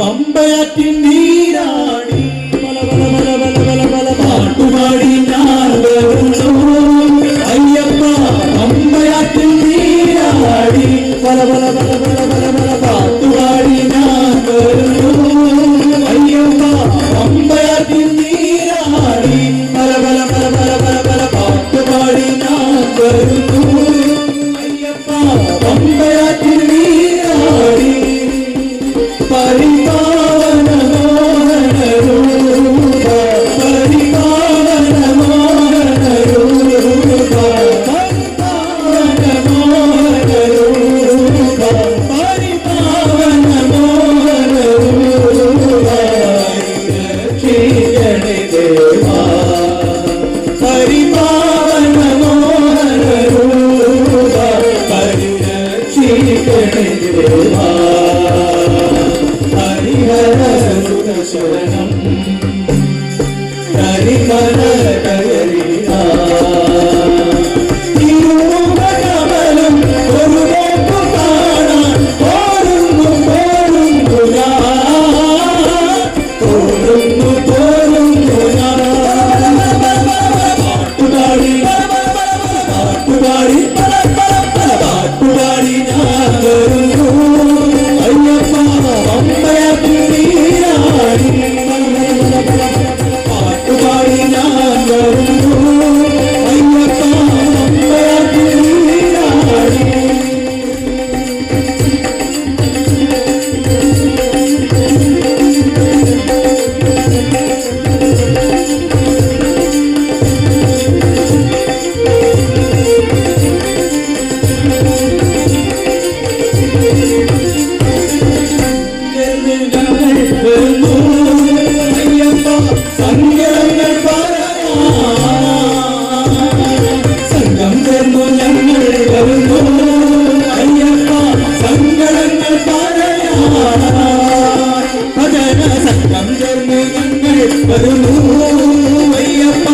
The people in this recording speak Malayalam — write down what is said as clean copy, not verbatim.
പമ്പയാറ്റിൻ നീരാടി പാട്ടുപാടി ഞാൻ വരുന്നു അയ്യപ്പ പമ്പയാറ്റിൻ നീരാടി പല പല പല പല പല പല പാട്ടുപാടി ഞാൻ വരുന്നു അയ്യപ്പ പമ്പയാറ്റിൻ നീരാടി പല പല പല പല പല പല പാട്ടുപാടി ഞാൻ വരുന്നു അയ്യപ്പ പമ്പയാറ്റിൻ നീരാടി പരിപാവന മോഹന രൂപ പരിപാവന മോഹന രൂപ പരിപാവന മോഹന രൂപ പരിപാവന മോഹന രൂപ രക്ഷിക്കണേ ദേവാ പരിപാവന മോഹന രൂപ പരിരക്ഷിക്കണേ ദേവാ ശരണം ഹരിഹര കയറിനാ തിരുമുഖകമലം ഒരു നോക്കു കാണാൻ പോരുന്നു പോരുന്നു ഞാൻ പാട്ടുപാടി പാട്ടുപാടി പാട്ടുപാടി ഞാൻ വരുന്നു അയ്യപ്പ പമ്പയാറ്റിൻ നീരാടി പാട്ടുപാടി ഞാൻ വരുന്നു അയ്യപ്പ പമ്പയാറ്റിൻ നീരാടി സങ്കടങ്ങൾ സംഘം ചേർന്നു ഞങ്ങൾ വരുന്നു അയ്യപ്പ സങ്കടങ്ങൾ ഭജന സംഘം ചേർന്നു ഞങ്ങൾ വരുന്നു അയ്യപ്പ